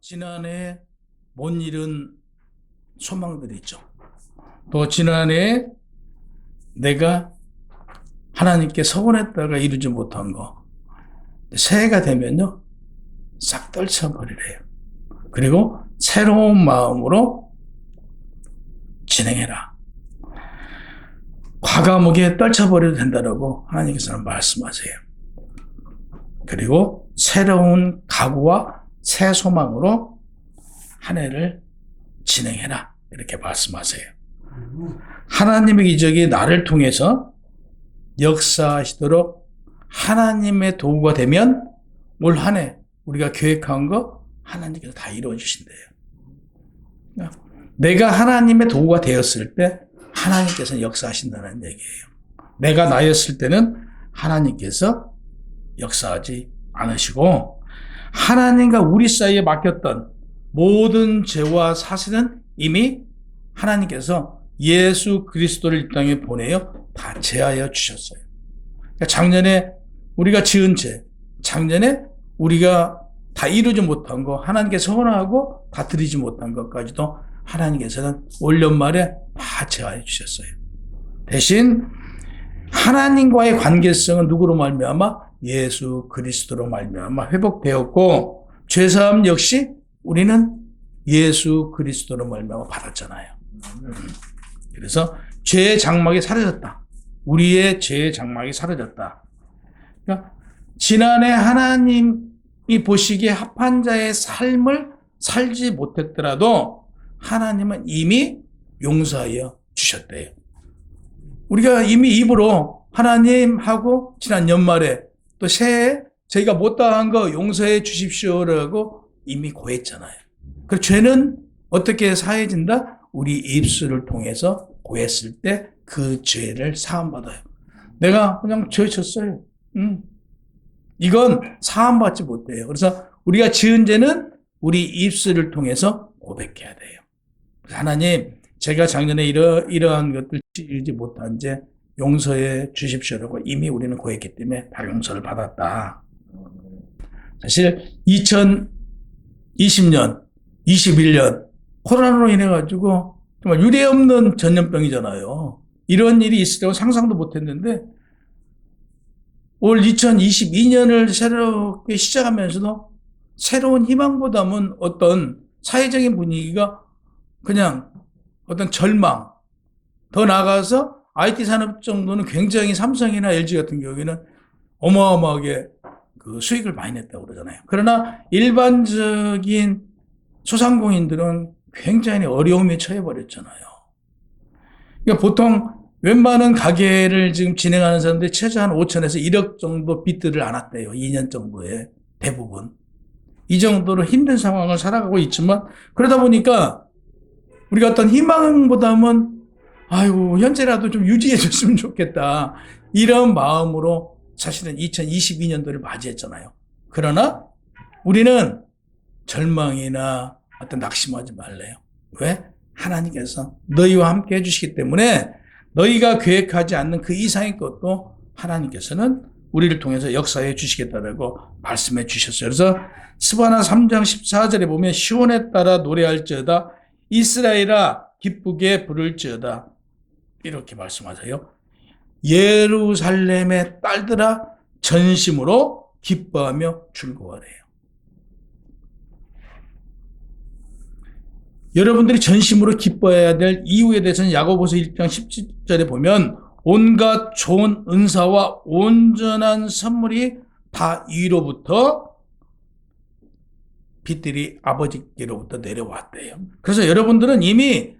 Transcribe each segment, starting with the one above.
지난해 못 이룬 소망들이 있죠. 또 지난해 내가 하나님께 서원했다가 이루지 못한 거, 새해가 되면요 싹 떨쳐버리래요. 그리고 새로운 마음으로 진행해라. 과감하게 떨쳐버려도 된다라고 하나님께서는 말씀하세요. 그리고 새로운 각오와 새 소망으로 한 해를 진행해라. 이렇게 말씀하세요. 하나님의 기적이 나를 통해서 역사하시도록 하나님의 도구가 되면 올 한 해 우리가 계획한 거 하나님께서 다 이루어 주신대요. 내가 하나님의 도구가 되었을 때 하나님께서 역사하신다는 얘기예요. 내가 나였을 때는 하나님께서 역사하지 않으시고 하나님과 우리 사이에 맡겼던 모든 죄와 사실은 이미 하나님께서 예수 그리스도를 이 땅에 보내어 다 제하여 주셨어요. 그러니까 작년에 우리가 지은 죄, 작년에 우리가 다 이루지 못한 거, 하나님께서 서원하고 다 드리지 못한 것까지도 하나님께서는 올 연말에 다 제하여 주셨어요. 대신 하나님과의 관계성은 누구로 말미암아? 예수 그리스도로 말미암아 회복되었고 죄사함 역시 우리는 예수 그리스도로 말미암아 받았잖아요. 그래서 죄의 장막이 사라졌다. 우리의 죄의 장막이 사라졌다. 그러니까 지난해 하나님이 보시기에 합한 자의 삶을 살지 못했더라도 하나님은 이미 용서하여 주셨대요. 우리가 이미 입으로 하나님하고 지난 연말에 또 새해 저희가 못다한 거 용서해 주십시오라고 이미 고했잖아요. 그 죄는 어떻게 사해진다? 우리 입술을 통해서 고했을 때 그 죄를 사함받아요. 내가 그냥 죄 졌어요. 이건 사함받지 못해요. 그래서 우리가 지은 죄는 우리 입술을 통해서 고백해야 돼요. 하나님, 제가 작년에 이러한 것들 지지 못한 죄 용서해 주십시오라고 이미 우리는 고했기 때문에 다 용서를 받았다. 사실 2020년, 21년 코로나로 인해 가지고 정말 유례없는 전염병이잖아요. 이런 일이 있으려고 상상도 못했는데 올 2022년을 새롭게 시작하면서도 새로운 희망보다는 어떤 사회적인 분위기가 그냥 어떤 절망, 더 나아가서 IT 산업 정도는 굉장히 삼성이나 LG 같은 경우에는 어마어마하게 그 수익을 많이 냈다고 그러잖아요. 그러나 일반적인 소상공인들은 굉장히 어려움에 처해버렸잖아요. 그러니까 보통 웬만한 가게를 지금 진행하는 사람들이 최소 한 5천에서 1억 정도 빚들을 안았대요. 2년 정도에 대부분. 이 정도로 힘든 상황을 살아가고 있지만 그러다 보니까 우리가 어떤 희망보다는 아이고 현재라도 좀 유지해 줬으면 좋겠다. 이런 마음으로 사실은 2022년도를 맞이했잖아요. 그러나 우리는 절망이나 어떤 낙심하지 말래요. 왜? 하나님께서 너희와 함께 해주시기 때문에 너희가 계획하지 않는 그 이상의 것도 하나님께서는 우리를 통해서 역사해 주시겠다라고 말씀해 주셨어요. 그래서 스바나 3장 14절에 보면 시온에 따라 노래할지어다 이스라엘아 기쁘게 부를지어다 이렇게 말씀하세요. 예루살렘의 딸들아 전심으로 기뻐하며 즐거워하래요. 여러분들이 전심으로 기뻐해야 될 이유에 대해서는 야고보서 1장 17절에 보면 온갖 좋은 은사와 온전한 선물이 다 위로부터 빛들이 아버지께로부터 내려왔대요. 그래서 여러분들은 이미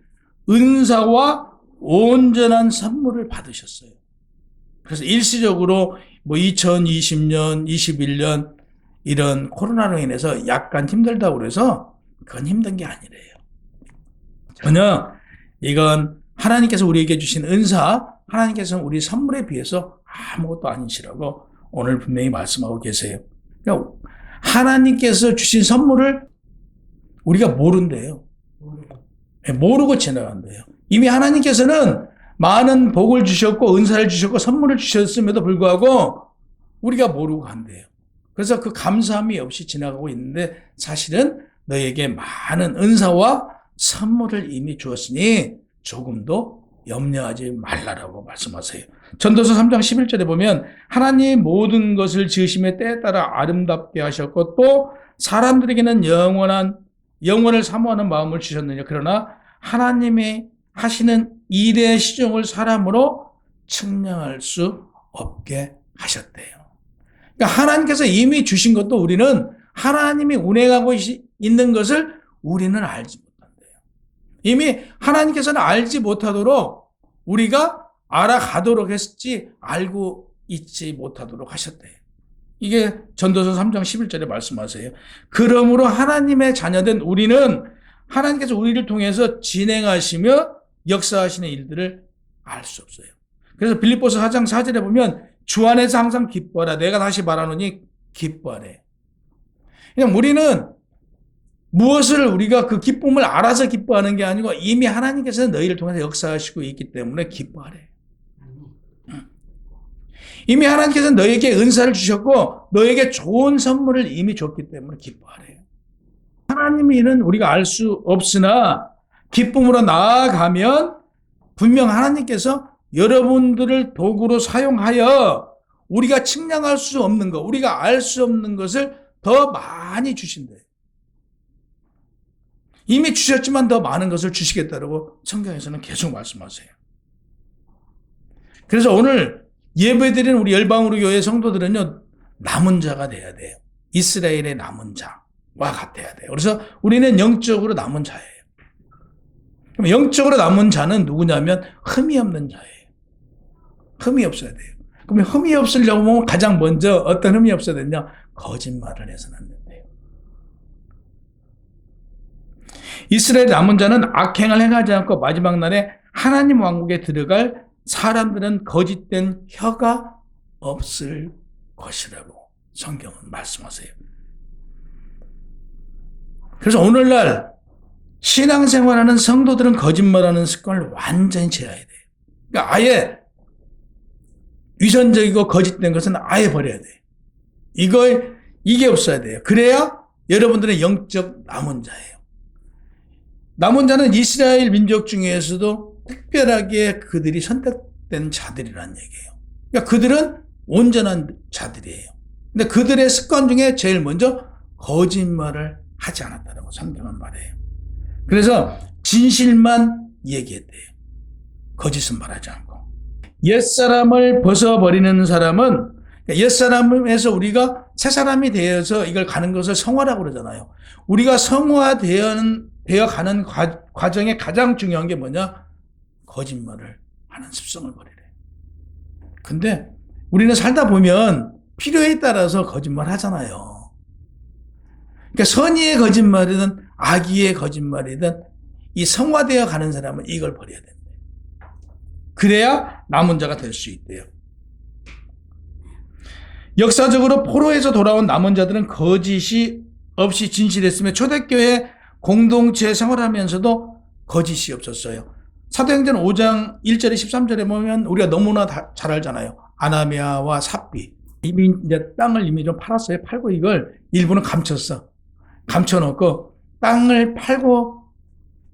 은사와 온전한 선물을 받으셨어요. 그래서 일시적으로 2020년, 21년 이런 코로나로 인해서 약간 힘들다고 그래서 그건 힘든 게 아니래요. 전혀 이건 하나님께서 우리에게 주신 은사, 하나님께서는 우리 선물에 비해서 아무것도 아니시라고 오늘 분명히 말씀하고 계세요. 그러니까 하나님께서 주신 선물을 우리가 모른대요. 모르고 지나간대요. 이미 하나님께서는 많은 복을 주셨고 은사를 주셨고 선물을 주셨음에도 불구하고 우리가 모르고 간대요. 그래서 그 감사함이 없이 지나가고 있는데 사실은 너에게 많은 은사와 선물을 이미 주었으니 조금도 염려하지 말라라고 말씀하세요. 전도서 3장 11절에 보면 하나님 모든 것을 지으심의 때에 따라 아름답게 하셨고 또 사람들에게는 영원을 사모하는 마음을 주셨느냐. 그러나 하나님이 하시는 일의 시종을 사람으로 측량할 수 없게 하셨대요. 그러니까 하나님께서 이미 주신 것도 우리는 하나님이 운행하고 있는 것을 우리는 알지 못한대요. 이미 하나님께서는 알지 못하도록 우리가 알아가도록 했지 알고 있지 못하도록 하셨대요. 이게 전도서 3장 11절에 말씀하세요. 그러므로 하나님의 자녀된 우리는 하나님께서 우리를 통해서 진행하시며 역사하시는 일들을 알 수 없어요. 그래서 빌립보서 4장 4절에 보면 주 안에서 항상 기뻐하라. 내가 다시 말하노니 기뻐하래. 그냥 우리는 무엇을 우리가 그 기쁨을 알아서 기뻐하는 게 아니고 이미 하나님께서 너희를 통해서 역사하시고 있기 때문에 기뻐하래. 이미 하나님께서 너에게 은사를 주셨고 너에게 좋은 선물을 이미 줬기 때문에 기뻐하래요. 하나님의 일은 우리가 알 수 없으나 기쁨으로 나아가면 분명 하나님께서 여러분들을 도구로 사용하여 우리가 측량할 수 없는 것, 우리가 알 수 없는 것을 더 많이 주신대요. 이미 주셨지만 더 많은 것을 주시겠다고 성경에서는 계속 말씀하세요. 그래서 오늘 예배드리는 우리 열방으로 교회 성도들은요, 남은 자가 돼야 돼요. 이스라엘의 남은 자와 같아야 돼요. 그래서 우리는 영적으로 남은 자예요. 그럼 영적으로 남은 자는 누구냐면 흠이 없는 자예요. 흠이 없어야 돼요. 그러면 흠이 없으려고 하면 가장 먼저 어떤 흠이 없어야 되냐? 거짓말을 해서는 안 된대요. 이스라엘 남은 자는 악행을 행하지 않고 마지막 날에 하나님 왕국에 들어갈 사람들은 거짓된 혀가 없을 것이라고 성경은 말씀하세요. 그래서 오늘날 신앙생활하는 성도들은 거짓말하는 습관을 완전히 제어해야 돼요. 그러니까 아예 위선적이고 거짓된 것은 아예 버려야 돼요. 이게 없어야 돼요. 그래야 여러분들의 영적 남은 자예요. 남은 자는 이스라엘 민족 중에서도 특별하게 그들이 선택된 자들이라는 얘기예요. 그러니까 그들은 온전한 자들이에요. 근데 그들의 습관 중에 제일 먼저 거짓말을 하지 않았다고 성경은 말해요. 그래서 진실만 얘기했대요. 거짓은 말하지 않고. 옛사람을 벗어버리는 사람은 옛사람에서 우리가 새 사람이 되어서 이걸 가는 것을 성화라고 그러잖아요. 우리가 성화되어 가는 과정에 가장 중요한 게 뭐냐? 거짓말을 하는 습성을 버리래. 근데 우리는 살다 보면 필요에 따라서 거짓말 하잖아요. 그러니까 선의의 거짓말이든 악의의 거짓말이든 이 성화되어 가는 사람은 이걸 버려야 된대요. 그래야 남은 자가 될 수 있대요. 역사적으로 포로에서 돌아온 남은 자들은 거짓이 없이 진실했으며 초대교회 공동체 생활하면서도 거짓이 없었어요. 사도행전 5장 1절에 13절에 보면 우리가 너무나 잘 알잖아요. 아나니아와 삽비. 이미 이제 땅을 이미 좀 팔았어요. 팔고 이걸 일부는 감췄어. 감춰놓고 땅을 팔고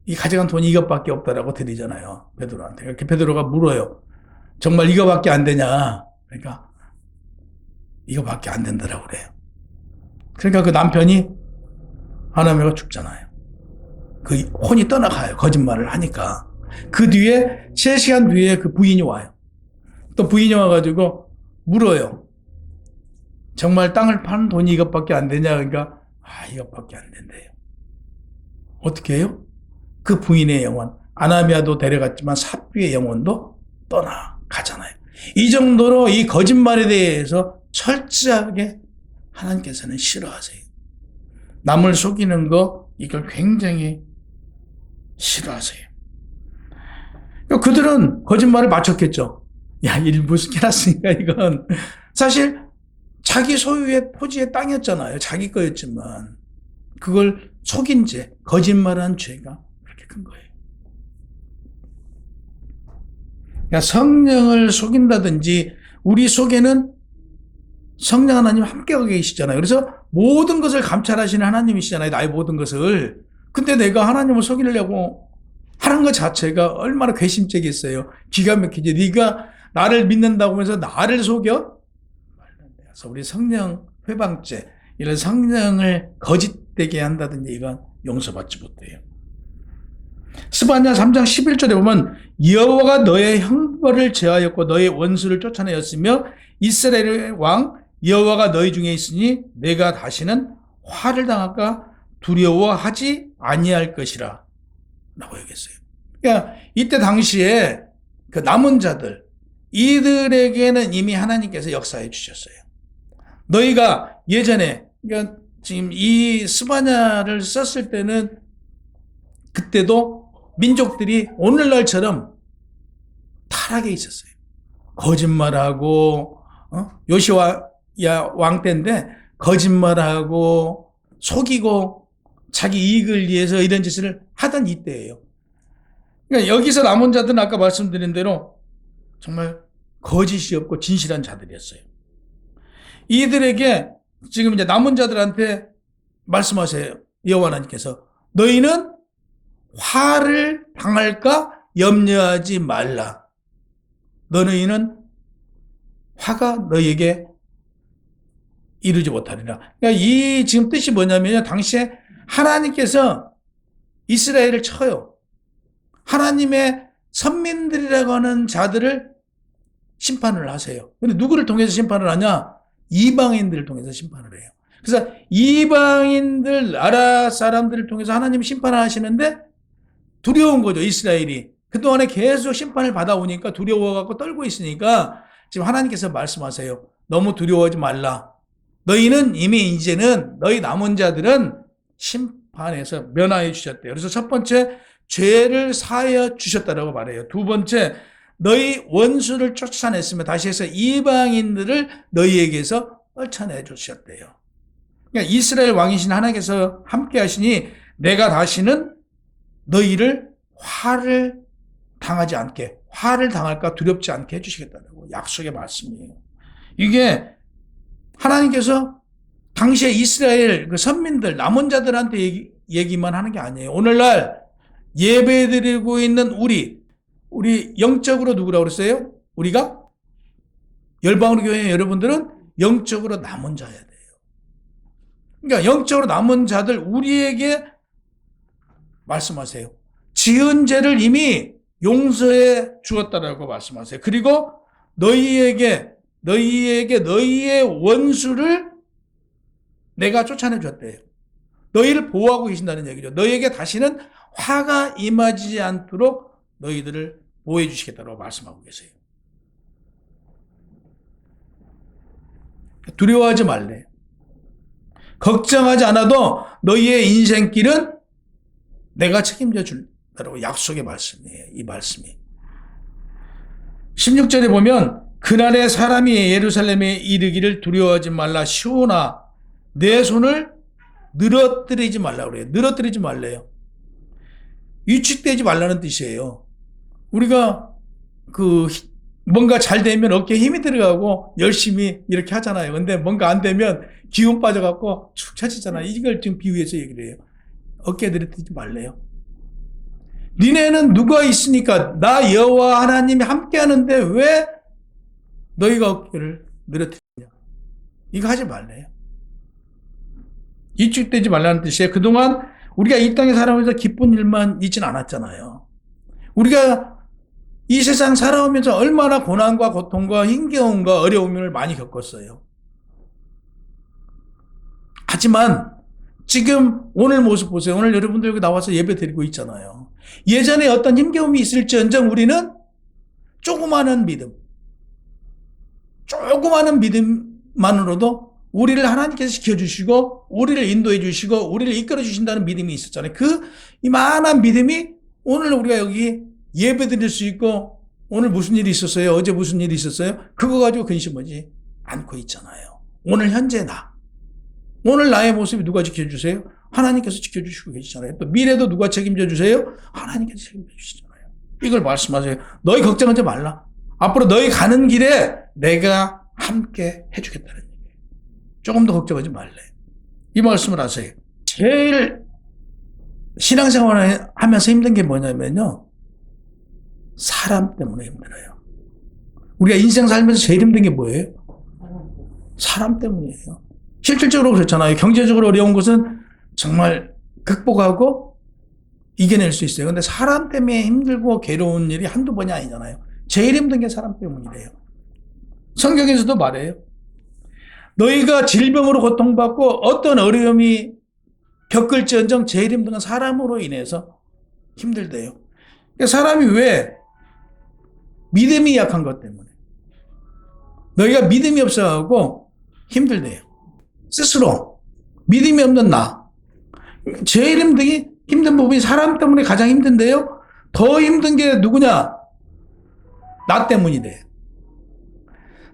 이 가져간 돈이 이것밖에 없다라고 드리잖아요. 베드로한테. 이렇게 베드로가 물어요. 정말 이거밖에 안 되냐? 그러니까 이거밖에 안 된다라고 그래요. 그러니까 그 남편이 아나니아가 죽잖아요. 그 혼이 떠나가요. 거짓말을 하니까. 그 뒤에 3시간 뒤에 그 부인이 와요. 또 부인이 와가지고 물어요. 정말 땅을 파는 돈이 이것밖에 안 되냐? 그러니까 이것밖에 안 된대요. 어떻게 해요? 그 부인의 영혼, 아나니아도 데려갔지만 삽비의 영혼도 떠나가잖아요. 이 정도로 이 거짓말에 대해서 철저하게 하나님께서는 싫어하세요. 남을 속이는 거 이걸 굉장히 싫어하세요. 그들은 거짓말을 맞췄겠죠. 야, 일부 해놨으니까 이건 사실 자기 소유의 토지의 땅이었잖아요. 자기 거였지만 그걸 속인 죄, 거짓말한 죄가 그렇게 큰 거예요. 그러니까 성령을 속인다든지 우리 속에는 성령 하나님 함께하고 계시잖아요. 그래서 모든 것을 감찰하시는 하나님이시잖아요. 나의 모든 것을. 근데 내가 하나님을 속이려고 하는 것 자체가 얼마나 괘씸죄겠어요. 기가 막히지. 네가 나를 믿는다고 하면서 나를 속여? 그래서 우리 성령 회방죄, 이런 성령을 거짓되게 한다든지 이건 용서받지 못해요. 스바냐 3장 11절에 보면 여호와가 너의 형벌을 제하였고 너의 원수를 쫓아내었으며 이스라엘의 왕 여호와가 너희 중에 있으니 내가 다시는 화를 당할까 두려워하지 아니할 것이라 라고 얘기했어요. 그러니까 이때 당시에 그 남은 자들 이들에게는 이미 하나님께서 역사해 주셨어요. 너희가 예전에 그러니까 지금 이 스바냐를 썼을 때는 그때도 민족들이 오늘날처럼 타락해 있었어요. 거짓말하고 요시야 왕 때인데 거짓말하고 속이고 자기 이익을 위해서 이런 짓을 하던 이때예요. 그러니까 여기서 남은 자들은 아까 말씀드린 대로 정말 거짓이 없고 진실한 자들이었어요. 이들에게 지금 이제 남은 자들한테 말씀하세요. 여호와 하나님께서 너희는 화를 당할까 염려하지 말라. 너희는 화가 너희에게 이루지 못하리라. 그러니까 이 지금 뜻이 뭐냐면요. 당시에 하나님께서 이스라엘을 쳐요. 하나님의 선민들이라고 하는 자들을 심판을 하세요. 근데 누구를 통해서 심판을 하냐? 이방인들을 통해서 심판을 해요. 그래서 이방인들, 나라 사람들을 통해서 하나님이 심판을 하시는데 두려운 거죠, 이스라엘이. 그동안에 계속 심판을 받아오니까 두려워갖고 떨고 있으니까 지금 하나님께서 말씀하세요. 너무 두려워하지 말라. 너희는 이미 이제는 너희 남은 자들은 심판에서 면하여 주셨대요. 그래서 첫 번째, 죄를 사하여 주셨다라고 말해요. 두 번째, 너희 원수를 쫓아냈으며 다시 해서 이방인들을 너희에게서 떨쳐내 주셨대요. 그러니까 이스라엘 왕이신 하나님께서 함께 하시니 내가 다시는 너희를 화를 당하지 않게, 화를 당할까 두렵지 않게 해주시겠다고 약속의 말씀이에요. 이게 하나님께서 당시에 이스라엘 그 선민들, 남은 자들한테 얘기만 하는 게 아니에요. 오늘날 예배드리고 있는 우리 영적으로 누구라고 그랬어요? 우리가 열방으로 교회 여러분들은 영적으로 남은 자야 돼요. 그러니까 영적으로 남은 자들 우리에게 말씀하세요. 지은 죄를 이미 용서해 주었다라고 말씀하세요. 그리고 너희에게 너희의 원수를 내가 쫓아내 줬대요. 너희를 보호하고 계신다는 얘기죠. 너희에게 다시는 화가 임하지 않도록 너희들을 보호해 주시겠다고 말씀하고 계세요. 두려워하지 말래. 걱정하지 않아도 너희의 인생길은 내가 책임져 준다라고 약속의 말씀이에요. 이 말씀이. 16절에 보면 그날에 사람이 예루살렘에 이르기를 두려워하지 말라 시온아 내 손을 늘어뜨리지 말라 그래요. 늘어뜨리지 말래요. 위축되지 말라는 뜻이에요. 우리가 뭔가 잘 되면 어깨에 힘이 들어가고 열심히 이렇게 하잖아요. 근데 뭔가 안 되면 기운 빠져갖고 축 처지잖아요. 이걸 지금 비유해서 얘기를 해요. 어깨에 늘어뜨리지 말래요. 니네는 누가 있으니까 나 여호와 하나님이 함께 하는데 왜 너희가 어깨를 늘어뜨리냐. 이거 하지 말래요. 위축되지 말라는 뜻이에요. 그동안 우리가 이 땅에 살아오면서 기쁜 일만 있진 않았잖아요. 우리가 이 세상 살아오면서 얼마나 고난과 고통과 힘겨움과 어려움을 많이 겪었어요. 하지만 지금 오늘 모습 보세요. 오늘 여러분들 여기 나와서 예배 드리고 있잖아요. 예전에 어떤 힘겨움이 있을지언정 우리는 조그마한 믿음만으로도 우리를 하나님께서 지켜주시고 우리를 인도해 주시고 우리를 이끌어 주신다는 믿음이 있었잖아요. 그 이만한 믿음이 오늘 우리가 여기 예배 드릴 수 있고 오늘 무슨 일이 있었어요? 어제 무슨 일이 있었어요? 그거 가지고 근심하지 않고 있잖아요. 오늘 현재 오늘 나의 모습이 누가 지켜주세요? 하나님께서 지켜주시고 계시잖아요. 또 미래도 누가 책임져 주세요? 하나님께서 책임져 주시잖아요. 이걸 말씀하세요. 너희 걱정하지 말라. 앞으로 너희 가는 길에 내가 함께 해주겠다는 얘기예요. 조금 더 걱정하지 말래. 이 말씀을 하세요. 제일 신앙생활을 하면서 힘든 게 뭐냐면요. 사람 때문에 힘들어요. 우리가 인생 살면서 제일 힘든 게 뭐예요? 사람 때문이에요. 실질적으로 그렇잖아요. 경제적으로 어려운 것은 정말 극복하고 이겨낼 수 있어요. 근데 사람 때문에 힘들고 괴로운 일이 한두 번이 아니잖아요. 제일 힘든 게 사람 때문이래요. 성경에서도 말해요. 너희가 질병으로 고통받고 어떤 어려움이 겪을지언정 제일 힘든 건 사람으로 인해서 힘들대요. 그러니까 사람이 왜? 믿음이 약한 것 때문에. 너희가 믿음이 없어하고 힘들대요. 스스로. 믿음이 없는 나. 제일 힘든 부분이 사람 때문에 가장 힘든데요. 더 힘든 게 누구냐? 나 때문이래요.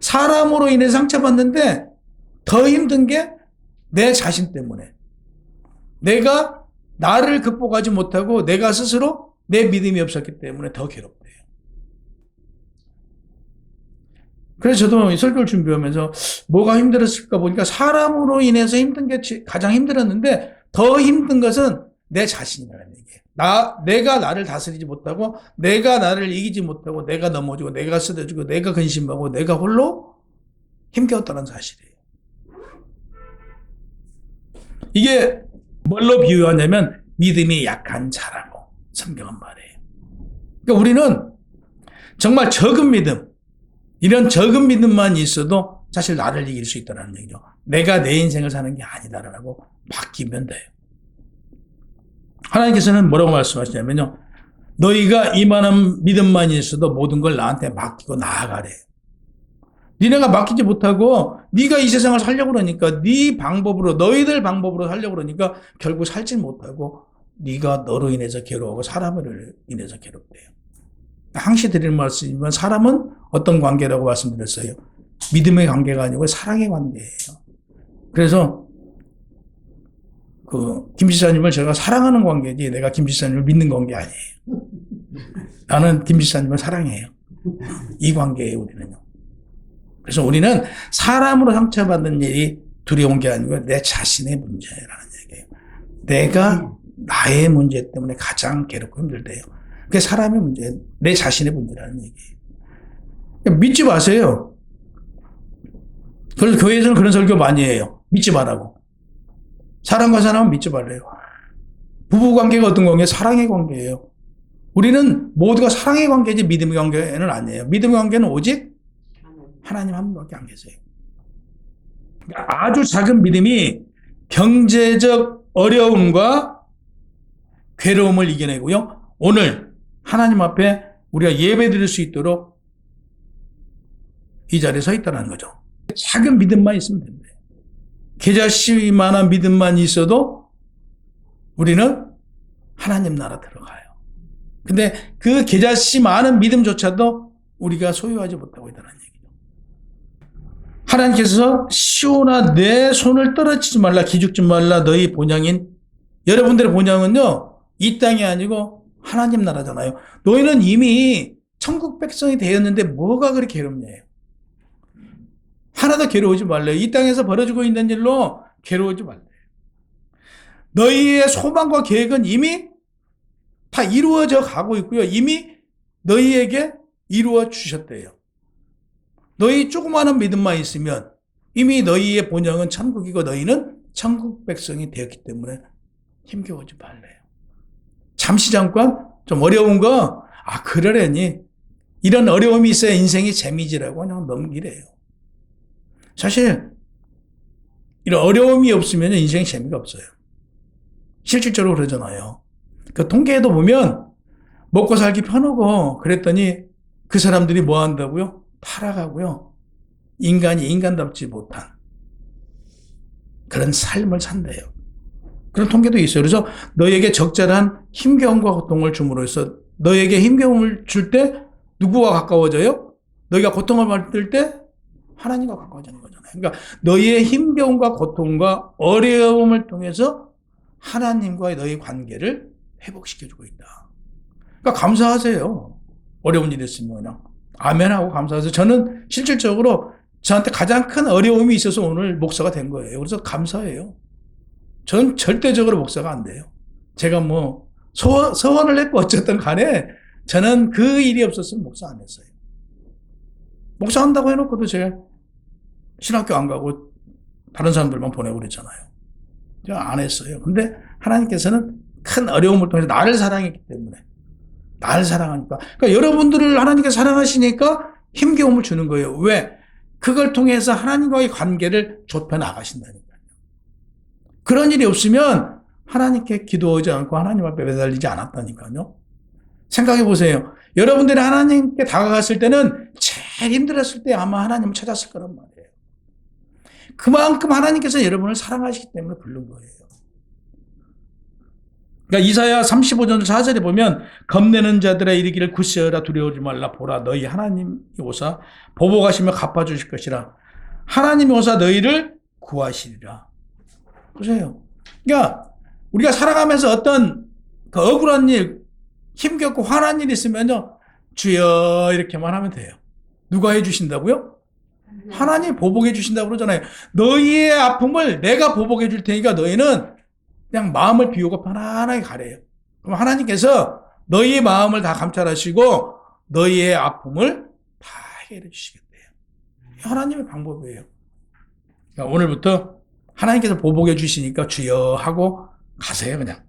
사람으로 인해 상처받는데 더 힘든 게 내 자신 때문에. 내가 나를 극복하지 못하고 내가 스스로 내 믿음이 없었기 때문에 더 괴롭대요. 그래서 저도 이 설교를 준비하면서 뭐가 힘들었을까 보니까 사람으로 인해서 힘든 게 가장 힘들었는데 더 힘든 것은 내 자신이라는 얘기예요. 내가 나를 다스리지 못하고 내가 나를 이기지 못하고 내가 넘어지고 내가 쓰러지고 내가 근심하고 내가 홀로 힘겨웠다는 사실이에요. 이게 뭘로 비유하냐면 믿음이 약한 자라고 성경은 말해요. 그러니까 우리는 정말 적은 믿음, 이런 적은 믿음만 있어도 사실 나를 이길 수 있다는 얘기죠. 내가 내 인생을 사는 게 아니다라고 바뀌면 돼요. 하나님께서는 뭐라고 말씀하시냐면요. 너희가 이만한 믿음만 있어도 모든 걸 나한테 맡기고 나아가래. 니네가 맡기지 못하고 네가 이 세상을 살려고 그러니까 네 방법으로 너희들 방법으로 살려고 그러니까 결국 살지 못하고 네가 너로 인해서 괴로워하고 사람을 인해서 괴롭대요. 항시 드리는 말씀이지만 사람은 어떤 관계라고 말씀드렸어요. 믿음의 관계가 아니고 사랑의 관계예요. 그래서 김 지사님을 제가 사랑하는 관계지 내가 김 지사님을 믿는 관계 아니에요. 나는 김 지사님을 사랑해요. 이 관계예요, 우리는요. 그래서 우리는 사람으로 상처받는 일이 두려운 게 아니고 내 자신의 문제라는 얘기예요. 내가 나의 문제 때문에 가장 괴롭고 힘들대요. 그게 사람의 문제, 내 자신의 문제라는 얘기예요. 믿지 마세요. 그래서 교회에서는 그런 설교 많이 해요. 믿지 말라고. 사람과 사람은 믿지 말래요. 부부관계가 어떤 관계예요? 사랑의 관계예요. 우리는 모두가 사랑의 관계지 믿음의 관계는 아니에요. 믿음의 관계는 오직 하나님 한 분밖에 안 계세요. 아주 작은 믿음이 경제적 어려움과 괴로움을 이겨내고요. 오늘 하나님 앞에 우리가 예배 드릴 수 있도록 이 자리에 서 있다는 거죠. 작은 믿음만 있으면 됩니다. 계좌씨만한 믿음만 있어도 우리는 하나님 나라 들어가요. 근데 그 계좌씨 많은 믿음조차도 우리가 소유하지 못하고 있다는 얘기죠. 하나님께서 시온아 내 손을 떨어지지 말라 기죽지 말라 너희 본향인 여러분들의 본향은요 이 땅이 아니고 하나님 나라잖아요. 너희는 이미 천국 백성이 되었는데 뭐가 그렇게 괴롭냐요. 하나도 괴로우지 말래요. 이 땅에서 벌어지고 있는 일로 괴로우지 말래요. 너희의 소망과 계획은 이미 다 이루어져 가고 있고요. 이미 너희에게 이루어 주셨대요. 너희 조그마한 믿음만 있으면 이미 너희의 본향은 천국이고 너희는 천국 백성이 되었기 때문에 힘겨워하지 말래요. 잠시 잠깐 좀 어려운 거 그러려니 이런 어려움이 있어야 인생이 재미지라고 그냥 넘기래요. 사실 이런 어려움이 없으면 인생이 재미가 없어요. 실질적으로 그러잖아요. 그 통계에도 보면 먹고 살기 편하고 그랬더니 그 사람들이 뭐 한다고요? 타락하고요. 인간이 인간답지 못한 그런 삶을 산대요. 그런 통계도 있어요. 그래서 너에게 적절한 힘겨움과 고통을 줌으로써 너에게 힘겨움을 줄 때 누구와 가까워져요? 너희가 고통을 받을 때 하나님과 가까워지는 거잖아요. 그러니까 너희의 힘겨움과 고통과 어려움을 통해서 하나님과의 너희 관계를 회복시켜주고 있다. 그러니까 감사하세요. 어려운 일이 있으면 그냥 아멘하고 감사하세요. 저는 실질적으로 저한테 가장 큰 어려움이 있어서 오늘 목사가 된 거예요. 그래서 감사해요. 전 절대적으로 목사가 안 돼요. 제가 뭐 서원을 했고 어쨌든 간에 저는 그 일이 없었으면 목사 안 했어요. 목사 한다고 해놓고도 제가 신학교 안 가고 다른 사람들만 보내고 그랬잖아요. 제가 안 했어요. 근데 하나님께서는 큰 어려움을 통해서 나를 사랑했기 때문에 나를 사랑하니까. 그러니까 여러분들을 하나님께서 사랑하시니까 힘겨움을 주는 거예요. 왜? 그걸 통해서 하나님과의 관계를 좁혀 나가신다니까요. 그런 일이 없으면 하나님께 기도하지 않고 하나님 앞에 매달리지 않았다니까요. 생각해 보세요. 여러분들이 하나님께 다가갔을 때는 제일 힘들었을 때 아마 하나님을 찾았을 거란 말이에요. 그만큼 하나님께서 여러분을 사랑하시기 때문에 부른 거예요. 그러니까 이사야 35장 4절에 보면 겁내는 자들아 이르기를 굳세어라 두려워하지 말라 보라 너희 하나님이 오사 보복하시며 갚아주실 것이라 하나님이 오사 너희를 구하시리라. 보세요. 그러니까 우리가 살아가면서 어떤 그 억울한 일, 힘겹고 화난 일 있으면요 주여 이렇게만 하면 돼요. 누가 해주신다고요? 하나님 보복해 주신다고 그러잖아요. 너희의 아픔을 내가 보복해 줄 테니까 너희는 그냥 마음을 비우고 편안하게 가래요. 그럼 하나님께서 너희의 마음을 다 감찰하시고 너희의 아픔을 다 해결해 주시겠대요. 하나님의 방법이에요. 그러니까 오늘부터 하나님께서 보복해 주시니까 주여 하고 가세요 그냥.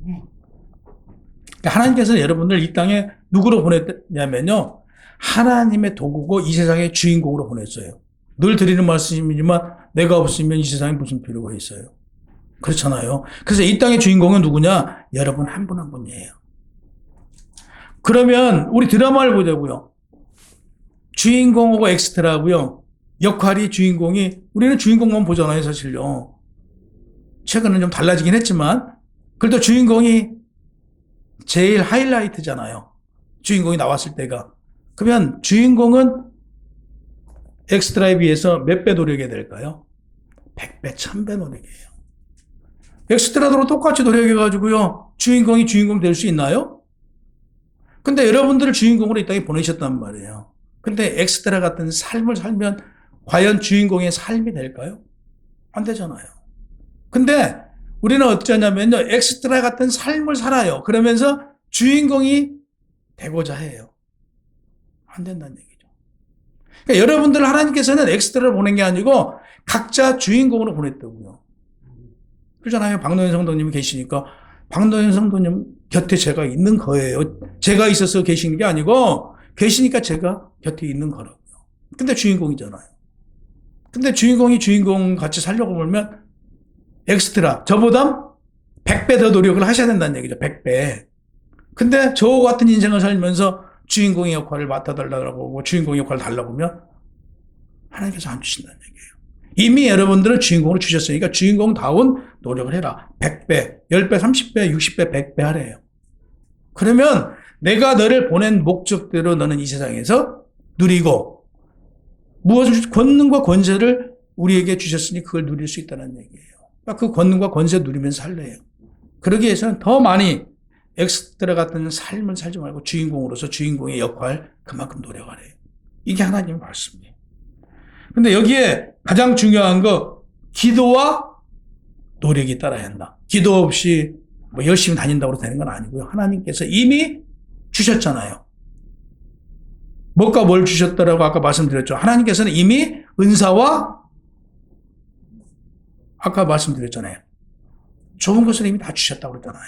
그러니까 하나님께서 여러분들 이 땅에 누구로 보냈냐면요. 하나님의 도구고 이 세상의 주인공으로 보냈어요. 늘 드리는 말씀이지만 내가 없으면 이 세상에 무슨 필요가 있어요. 그렇잖아요. 그래서 이 땅의 주인공은 누구냐? 여러분 한 분 한 분이에요. 그러면 우리 드라마를 보자고요. 주인공하고 엑스트라고요. 역할이 주인공이 우리는 주인공만 보잖아요 사실요. 최근은 좀 달라지긴 했지만 그래도 주인공이 제일 하이라이트잖아요. 주인공이 나왔을 때가. 그러면 주인공은 엑스트라에 비해서 몇 배 노력해야 될까요? 100배, 1000배 노력해요. 엑스트라도 똑같이 노력해가지고요. 주인공이 주인공 될 수 있나요? 근데 여러분들을 주인공으로 이 땅에 보내셨단 말이에요. 근데 엑스트라 같은 삶을 살면 과연 주인공의 삶이 될까요? 안 되잖아요. 근데 우리는 어쩌냐면요. 엑스트라 같은 삶을 살아요. 그러면서 주인공이 되고자 해요. 안 된다는 얘기죠. 그러니까 여러분들 하나님께서는 엑스트라를 보낸 게 아니고 각자 주인공으로 보냈다고요. 그렇잖아요. 박노현 성도님이 계시니까 박노현 성도님 곁에 제가 있는 거예요. 제가 있어서 계시는 게 아니고 계시니까 제가 곁에 있는 거라고요. 근데 주인공이잖아요. 근데 주인공이 주인공 같이 살려고 보면 엑스트라 저보다 100배 더 노력을 하셔야 된다는 얘기죠. 100배. 근데 저 같은 인생을 살면서 주인공의 역할을 맡아달라고 하고 주인공의 역할을 달라고 하면 하나님께서 안 주신다는 얘기예요. 이미 여러분들은 주인공으로 주셨으니까 주인공다운 노력을 해라. 100배, 10배, 30배, 60배, 100배 하래요. 그러면 내가 너를 보낸 목적대로 너는 이 세상에서 누리고 무엇을 권능과 권세를 우리에게 주셨으니 그걸 누릴 수 있다는 얘기예요. 그러니까 그 권능과 권세 누리면서 살래요. 그러기 위해서는 더 많이 엑스트라 같은 삶을 살지 말고 주인공으로서 주인공의 역할 그만큼 노력하래요. 이게 하나님의 말씀이에요. 근데 여기에 가장 중요한 거 기도와 노력이 따라야 한다. 기도 없이 뭐 열심히 다닌다고 되는 건 아니고요. 하나님께서 이미 주셨잖아요. 뭐가 뭘 주셨다라고 아까 말씀드렸죠. 하나님께서는 이미 은사와 아까 말씀드렸잖아요. 좋은 것을 이미 다 주셨다고 그랬잖아요.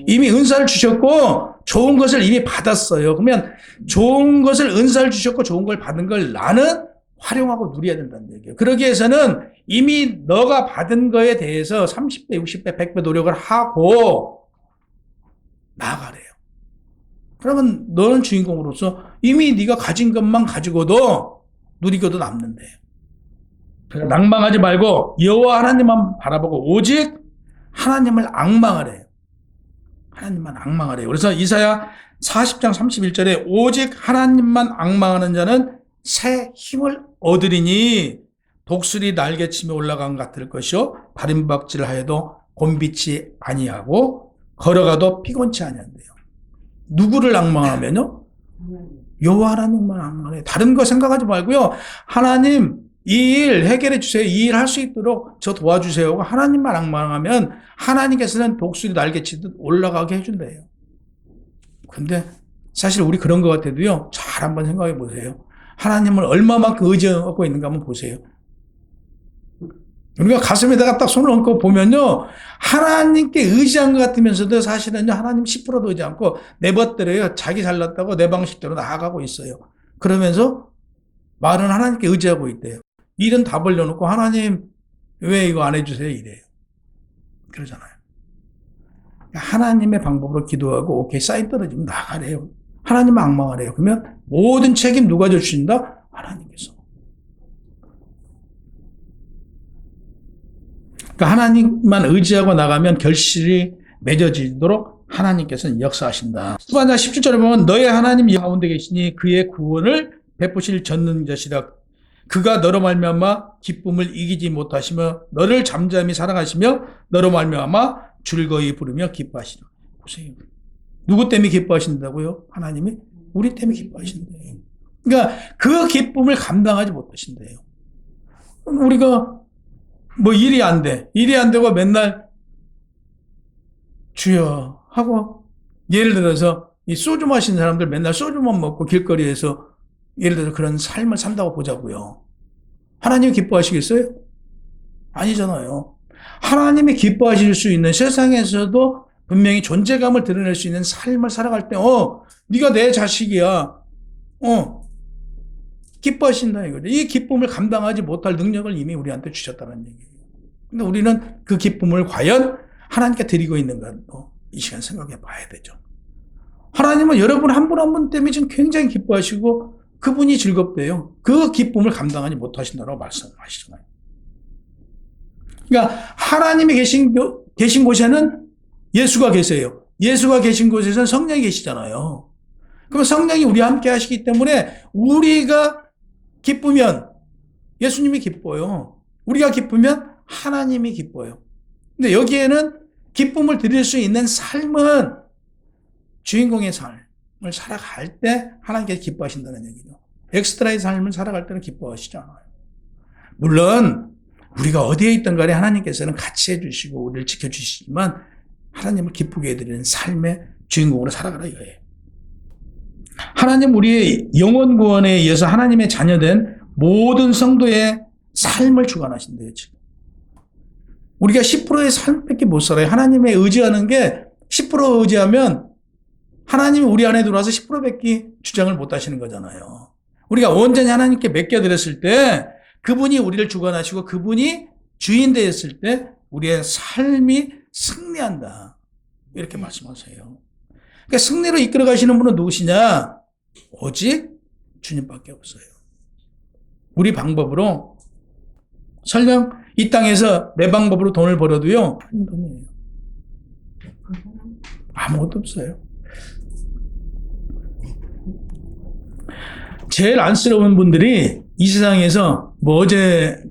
이미 은사를 주셨고 좋은 것을 이미 받았어요. 그러면 좋은 것을 은사를 주셨고 좋은 걸 받은 걸 나는 활용하고 누려야 된다는 얘기예요. 그러기 위해서는 이미 너가 받은 거에 대해서 30배, 60배, 100배 노력을 하고 나아가래요. 그러면 너는 주인공으로서 이미 네가 가진 것만 가지고도 누리고도 남는데요. 낭망하지 말고 여호와 하나님만 바라보고 오직 하나님을 앙망하래요. 하나님만 앙망하래요. 그래서 이사야 40장 31절에 오직 하나님만 앙망하는 자는 새 힘을 얻으리니 독수리 날개치며 올라간 것 같을 것이요 바림박질 하여도 곤비치 아니하고 걸어가도 피곤치 아니한대요. 누구를 앙망하면요? 여호와 하나님만 악망해. 다른 거 생각하지 말고요. 하나님 이 일 해결해 주세요. 이 일 할 수 있도록 저 도와주세요 하고 하나님만 악망하면 하나님께서는 독수리 날개치듯 올라가게 해준대요. 근데 사실 우리 그런 것 같아도요. 잘 한번 생각해 보세요. 하나님을 얼마만큼 의지하고 있는가 한번 보세요. 우리가 가슴에다가 딱 손을 얹고 보면요. 하나님께 의지한 것 같으면서도 사실은요. 하나님 10%도 의지 않고 내 멋대로요. 자기 잘났다고 내 방식대로 나아가고 있어요. 그러면서 말은 하나님께 의지하고 있대요. 일은 다 벌려놓고 하나님 왜 이거 안 해주세요? 이래요. 그러잖아요. 하나님의 방법으로 기도하고 오케이 사인 떨어지면 나가래요. 하나님 악망하래요. 그러면 모든 책임 누가 져주신다? 하나님께서. 그러니까 하나님만 의지하고 나가면 결실이 맺어지도록 하나님께서는 역사하신다. 스바냐 17절에 보면 너의 하나님 가운데 계시니 그의 구원을 베푸실 전능자시라. 그가 너로 말미암아 기쁨을 이기지 못하시며 너를 잠잠히 사랑하시며 너로 말미암아 즐거이 부르며 기뻐하시라. 보세요. 누구 때문에 기뻐하신다고요? 하나님이 우리 때문에 기뻐하신대요. 그러니까 그 기쁨을 감당하지 못하신대요. 우리가 뭐 일이 안 돼. 일이 안 되고 맨날 주여 하고 예를 들어서 이 소주 마시는 사람들 맨날 소주만 먹고 길거리에서 예를 들어서 그런 삶을 산다고 보자고요. 하나님이 기뻐하시겠어요? 아니잖아요. 하나님이 기뻐하실 수 있는 세상에서도 분명히 존재감을 드러낼 수 있는 삶을 살아갈 때 네가 내 자식이야. 기뻐하신다 이거죠. 이 기쁨을 감당하지 못할 능력을 이미 우리한테 주셨다는 얘기예요. 근데 우리는 그 기쁨을 과연 하나님께 드리고 있는가 이 시간 생각해 봐야 되죠. 하나님은 여러분 한 분 한 분 때문에 지금 굉장히 기뻐하시고 그분이 즐겁대요. 그 기쁨을 감당하지 못하신다고 말씀하시잖아요. 그러니까 하나님이 계신 곳에는 예수가 계세요. 예수가 계신 곳에서는 성령이 계시잖아요. 그럼 성령이 우리와 함께 하시기 때문에 우리가 기쁘면 예수님이 기뻐요. 우리가 기쁘면 하나님이 기뻐요. 근데 여기에는 기쁨을 드릴 수 있는 삶은 주인공의 삶을 살아갈 때 하나님께서 기뻐하신다는 얘기죠. 엑스트라의 삶을 살아갈 때는 기뻐하시지 않아요. 물론 우리가 어디에 있든 간에 하나님께서는 같이 해주시고 우리를 지켜주시지만 하나님을 기쁘게 해드리는 삶의 주인공으로 살아가라 이거예요. 하나님 우리의 영혼 구원에 의해서 하나님의 자녀된 모든 성도의 삶을 주관하신대요. 지금. 우리가 10%의 삶밖에 못 살아요. 하나님에 의지하는 게 10% 의지하면 하나님이 우리 안에 들어와서 10%밖에 주장을 못 하시는 거잖아요. 우리가 온전히 하나님께 맡겨드렸을 때 그분이 우리를 주관하시고 그분이 주인 되었을 때 우리의 삶이 승리한다. 이렇게 말씀하세요. 그러니까 승리로 이끌어 가시는 분은 누구시냐? 오직 주님밖에 없어요. 우리 방법으로 설령 이 땅에서 내 방법으로 돈을 벌어도요. 한 돈이에요. 아무것도 없어요. 제일 안쓰러운 분들이 이 세상에서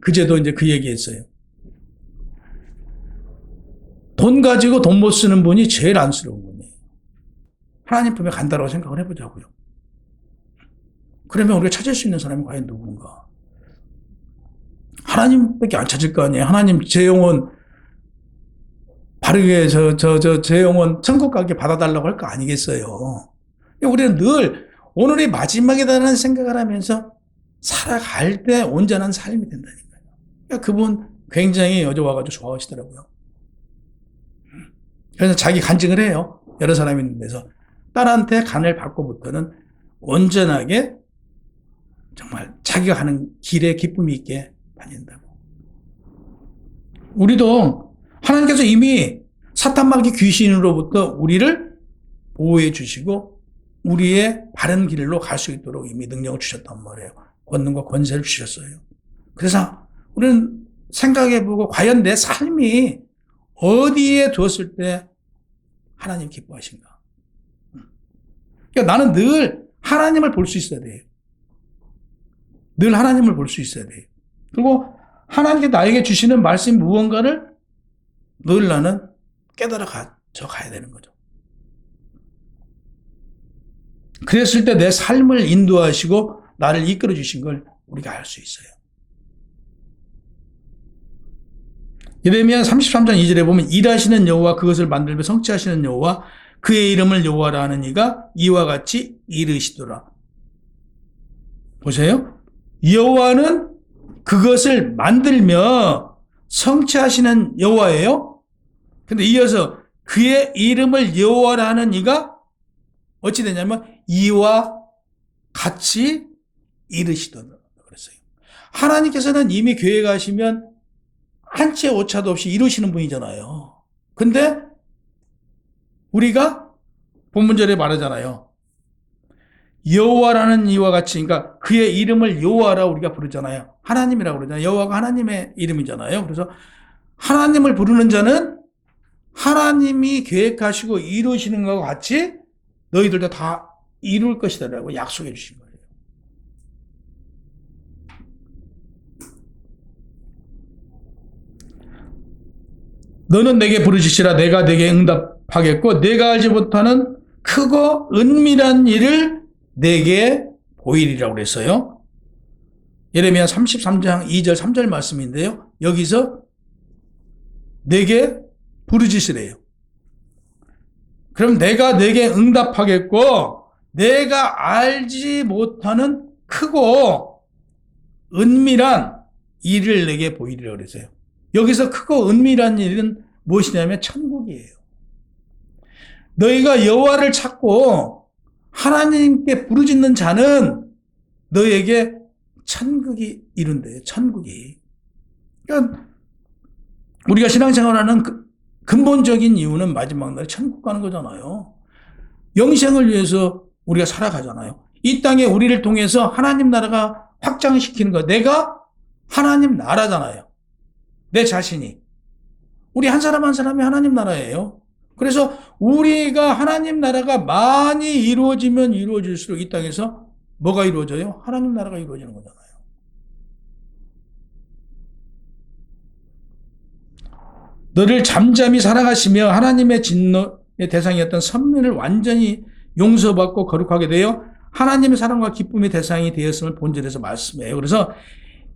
그제도 이제 그 얘기했어요. 돈 가지고 돈 못 쓰는 분이 제일 안쓰러운 분이에요. 하나님 품에 간다라고 생각을 해보자고요. 그러면 우리가 찾을 수 있는 사람이 과연 누군가? 하나님밖에 안 찾을 거 아니에요. 하나님 제 영혼 바르게 제 영혼 천국 가게 받아달라고 할 거 아니겠어요. 우리는 늘 오늘이 마지막이다라는 생각을 하면서 살아갈 때 온전한 삶이 된다니까요. 그러니까 그분 굉장히 어제 와가지고 좋아하시더라고요. 그래서 자기 간증을 해요. 여러 사람이 있는 데서. 딸한테 간을 받고부터는 온전하게 정말 자기가 가는 길에 기쁨이 있게 다닌다고. 우리도 하나님께서 이미 사탄마귀 귀신으로부터 우리를 보호해 주시고 우리의 바른 길로 갈 수 있도록 이미 능력을 주셨단 말이에요. 권능과 권세를 주셨어요. 그래서 우리는 생각해보고 과연 내 삶이 어디에 두었을 때 하나님 기뻐하신가. 그러니까 나는 늘 하나님을 볼 수 있어야 돼요. 늘 하나님을 볼 수 있어야 돼요. 그리고 하나님께 나에게 주시는 말씀이 무언가를 늘 나는 깨달아 가야 되는 거죠. 그랬을 때 내 삶을 인도하시고 나를 이끌어 주신 걸 우리가 알 수 있어요. 예레미야 33장 2절에 보면 일하시는 여호와 그것을 만들며 성취하시는 여호와 그의 이름을 여호와라 하는 이가 이와 같이 이르시더라. 보세요. 여호와는 그것을 만들며 성취하시는 여호와예요. 근데 이어서 그의 이름을 여호와라 하는 이가 어찌 되냐면 이와 같이 이르시더라 그랬어요. 하나님께서는 이미 계획하시면 한치의 오차도 없이 이루시는 분이잖아요. 근데 우리가 본문절에 말하잖아요. 여호와라는 이와 같이, 그러니까 그의 이름을 여호와라 우리가 부르잖아요. 하나님이라고 그러잖아요. 여호와가 하나님의 이름이잖아요. 그래서 하나님을 부르는 자는 하나님이 계획하시고 이루시는 것과 같이 너희들도 다 이룰 것이다라고 약속해 주신 거예요. 너는 내게 부르짖으라 내가 내게 응답하겠고 내가 알지 못하는 크고 은밀한 일을 내게 보이리라고 그랬어요. 예레미야 33장 2절 3절 말씀인데요. 여기서 내게 부르짖으래요. 그럼 내가 내게 응답하겠고 내가 알지 못하는 크고 은밀한 일을 내게 보이리라고 그랬어요. 여기서 크고 은밀한 일은 무엇이냐면 천국이에요. 너희가 여호와를 찾고 하나님께 부르짖는 자는 너희에게 천국이 이룬대요. 천국이. 그러니까 우리가 신앙생활하는 근본적인 이유는 마지막 날에 천국 가는 거잖아요. 영생을 위해서 우리가 살아가잖아요. 이 땅에 우리를 통해서 하나님 나라가 확장시키는 거. 내가 하나님 나라잖아요. 내 자신이. 우리 한 사람 한 사람이 하나님 나라예요. 그래서 우리가 하나님 나라가 많이 이루어지면 이루어질수록 이 땅에서 뭐가 이루어져요? 하나님 나라가 이루어지는 거잖아요. 너를 잠잠히 살아가시며 하나님의 진노의 대상이었던 선민을 완전히 용서받고 거룩하게 되어 하나님의 사랑과 기쁨의 대상이 되었음을 본절에서 말씀해요. 그래서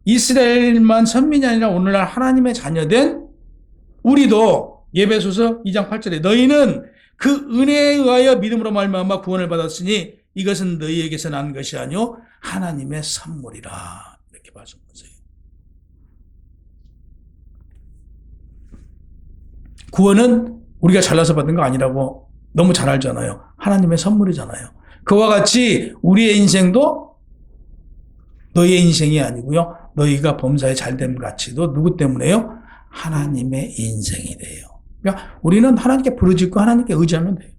이스라엘만 선민이 아니라 오늘날 하나님의 자녀된 우리도 예배소서 2장 8절에 너희는 그 은혜에 의하여 믿음으로 말미암아 구원을 받았으니 이것은 너희에게서 난 것이 아니요 하나님의 선물이라 이렇게 말씀하세요. 구원은 우리가 잘나서 받은 거 아니라고 너무 잘 알잖아요. 하나님의 선물이잖아요. 그와 같이 우리의 인생도 너희의 인생이 아니고요. 너희가 범사에 잘됨 같이도 누구 때문에요? 하나님의 인생이 돼요. 그러니까 우리는 하나님께 부르짖고 하나님께 의지하면 돼요.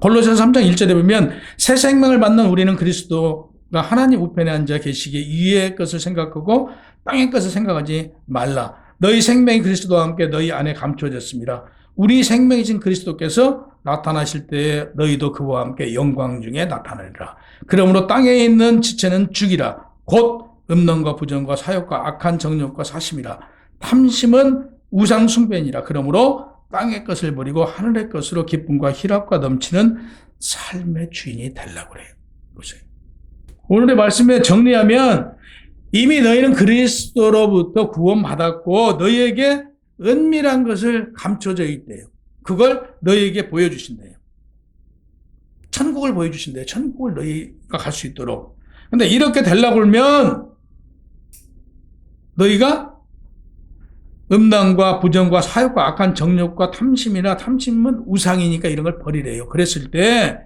골로새서 3장 1절에 보면 새 생명을 받는 우리는 그리스도가 하나님 우편에 앉아 계시기에 위의 것을 생각하고 땅의 것을 생각하지 말라. 너희 생명이 그리스도와 함께 너희 안에 감춰졌습니다. 우리 생명이신 그리스도께서 나타나실 때에 너희도 그와 함께 영광 중에 나타나리라. 그러므로 땅에 있는 지체는 죽이라. 곧 음란과 부정과 사욕과 악한 정욕과 사심이라. 탐심은 우상 숭배니라. 그러므로 땅의 것을 버리고 하늘의 것으로 기쁨과 희락과 넘치는 삶의 주인이 되려고 그래요. 보세요. 오늘의 말씀에 정리하면 이미 너희는 그리스도로부터 구원받았고 너희에게 은밀한 것을 감춰져 있대요. 그걸 너희에게 보여주신대요. 천국을 보여주신대요. 천국을 너희가 갈 수 있도록. 근데 이렇게 되려고 그러면 너희가 음란과 부정과 사욕과 악한 정욕과 탐심이나 탐심은 우상이니까 이런 걸 버리래요. 그랬을 때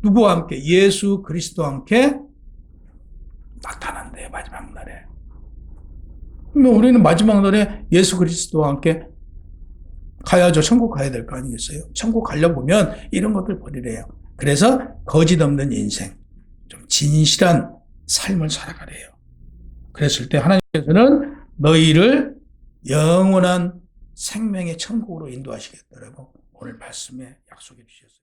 누구와 함께? 예수 그리스도와 함께 나타난대요. 마지막 날에. 그러면 우리는 마지막 날에 예수 그리스도와 함께 가야죠. 천국 가야 될 거 아니겠어요? 천국 가려보면 이런 것들 버리래요. 그래서 거짓 없는 인생, 좀 진실한 삶을 살아가래요. 그랬을 때 하나님께서는 너희를 영원한 생명의 천국으로 인도하시겠다라고 오늘 말씀에 약속해 주셨어요.